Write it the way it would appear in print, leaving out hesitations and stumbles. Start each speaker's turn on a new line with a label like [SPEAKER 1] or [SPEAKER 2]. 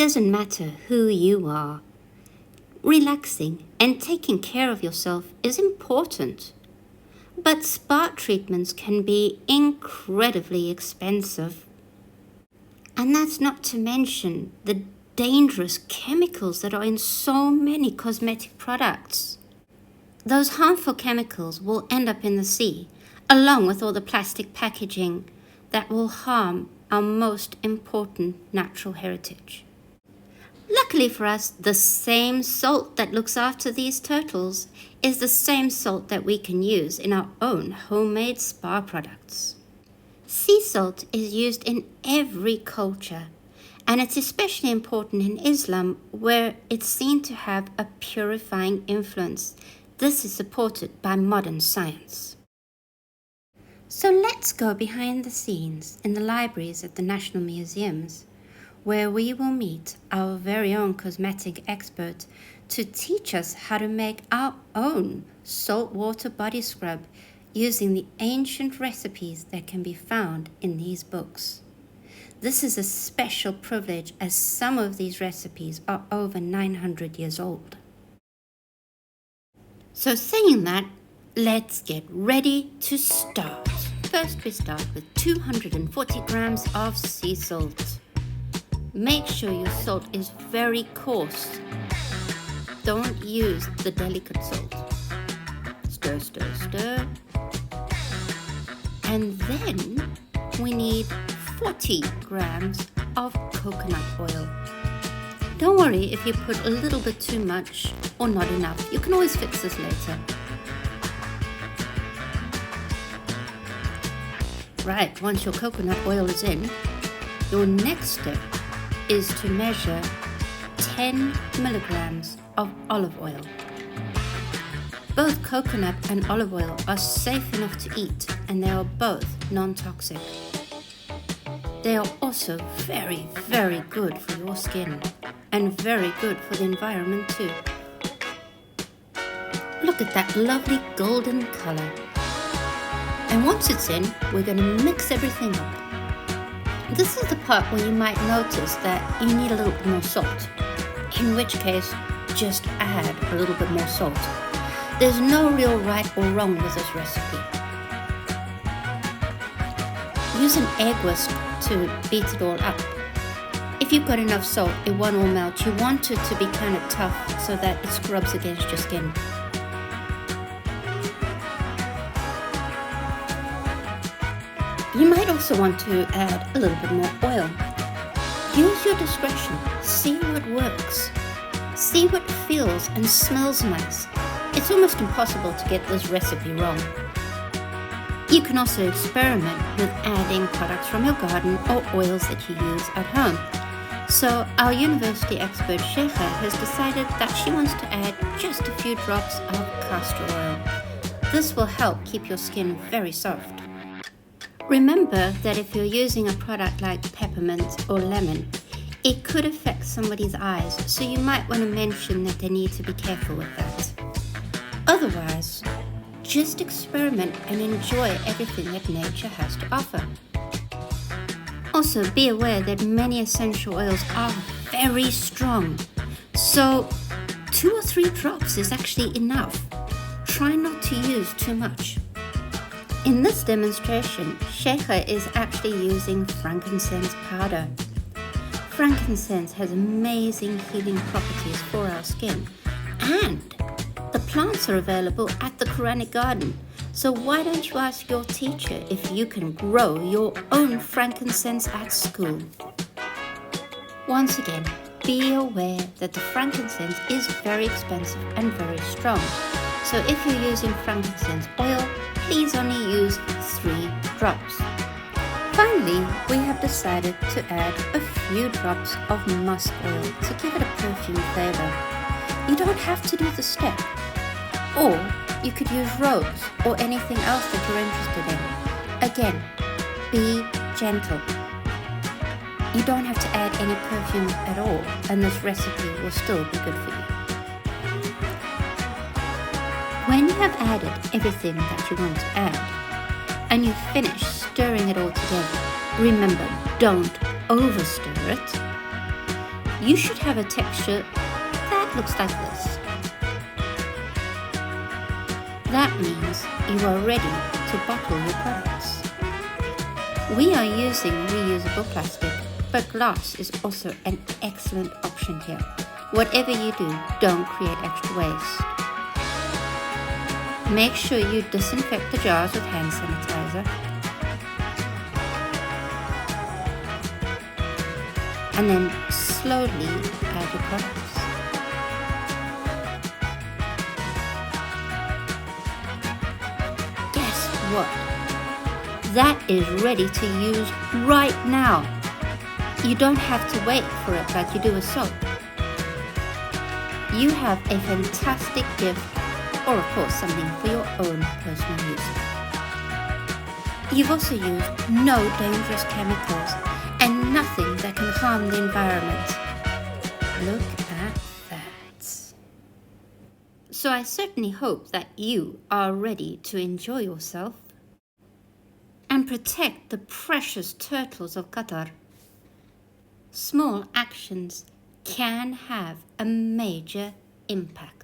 [SPEAKER 1] doesn't matter who you are. Relaxing and taking care of yourself is important. But spa treatments can be incredibly expensive. And that's not to mention the dangerous chemicals that are in so many cosmetic products. Those harmful chemicals will end up in the sea, along with all the plastic packaging that will harm our most important natural heritage. Luckily for us, the same salt that looks after these turtles is the same salt that we can use in our own homemade spa products. Sea salt is used in every culture, and it's especially important in Islam, where it's seen to have a purifying influence. This is supported by modern science. So let's go behind the scenes in the libraries at the National Museums, where we will meet our very own cosmetic expert to teach us how to make our own saltwater body scrub using the ancient recipes that can be found in these books. This is a special privilege, as some of these recipes are over 900 years old. So saying that, let's get ready to start. First, we start with 240 grams of sea salt. Make sure your salt is very coarse. Don't use the delicate salt. Stir, stir, stir. And then we need 40 grams of coconut oil. Don't worry if you put a little bit too much or not enough. You can always fix this later. Right, once your coconut oil is in, your next step is to measure 10 milligrams of olive oil. Both coconut and olive oil are safe enough to eat, and they are both non-toxic. They are also very, very good for your skin, and very good for the environment too. Look at that lovely golden color. And once it's in, we're going to mix everything up. This is the part where you might notice that you need a little bit more salt, in which case, just add a little bit more salt. There's no real right or wrong with this recipe. Use an egg whisk to beat it all up. If you've got enough salt, it won't all melt. You want it to be kind of tough so that it scrubs against your skin. You might also want to add a little bit more oil. Use your discretion. See what works. See what feels and smells nice. It's almost impossible to get this recipe wrong. You can also experiment with adding products from your garden or oils that you use at home. So our university expert Sheikha has decided that she wants to add just a few drops of castor oil. This will help keep your skin very soft. Remember that if you're using a product like peppermint or lemon, it could affect somebody's eyes, so you might want to mention that they need to be careful with that. Otherwise, just experiment and enjoy everything that nature has to offer. Also, be aware that many essential oils are very strong, so 2 or 3 drops is actually enough. Try not to use too much. In this demonstration, Sheikha is actually using frankincense powder. Frankincense has amazing healing properties for our skin, and the plants are available at the Quranic garden. So why don't you ask your teacher if you can grow your own frankincense at school? Once again, be aware that the frankincense is very expensive and very strong. So if you're using frankincense oil, please only use 3 drops. Finally, we have decided to add a few drops of musk oil to give it a perfume flavor. You don't have to do the step. Or you could use rose or anything else that you're interested in. Again, be gentle. You don't have to add any perfume at all, and this recipe will still be good for you. When you have added everything that you want to add, and you've finished stirring it all together, remember, don't overstir it. you should have a texture that looks like this. That means you are ready to bottle your products. We are using reusable plastic, but glass is also an excellent option here. Whatever you do, don't create extra waste. Make sure you disinfect the jars with hand sanitizer. And then slowly add your products. Guess what? That is ready to use right now. You don't have to wait for it like you do with soap. You have a fantastic gift, or of course something for your own personal use. You've also used no dangerous chemicals and nothing that can harm the environment. Look at that. So I certainly hope that you are ready to enjoy yourself and protect the precious turtles of Qatar. Small actions can have a major impact.